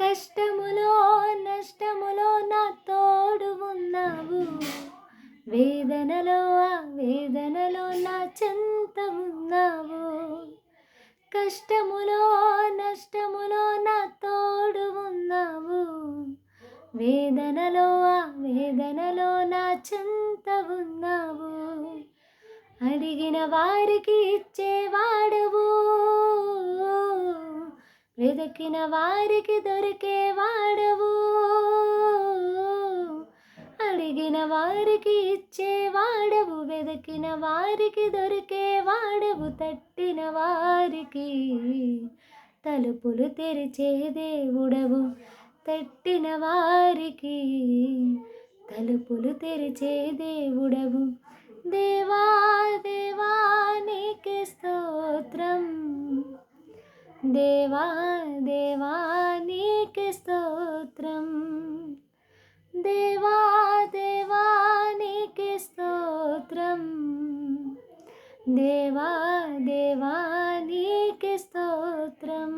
కష్టములో నష్టములో నా తోడు ఉన్నావు, వేదనలో ఆ వేదనలో నా చెంత ఉన్నావు. కష్టములో నష్టములో నా తోడు ఉన్నావు, వేదనలో ఆ వేదనలో నా చెంత ఉన్నావు. అడిగిన వారికి ఇచ్చేవాడవు, వెదకిన వారికి దొరికేవాడవు. అడిగిన వారికి ఇచ్చేవాడవు, వెదకిన వారికి దొరికేవాడవు. తట్టిన వారికి తలుపులు తెరిచే దేవుడవు, తట్టిన వారికి తలుపులు తెరిచే దేవుడవు. దేవా దేవా నీకే స్తోత్రం, దేవా దేవా నీకే స్తోత్రం, దేవా దేవా నీకే స్తోత్రం, దేవా దేవా నీకే స్తోత్రం.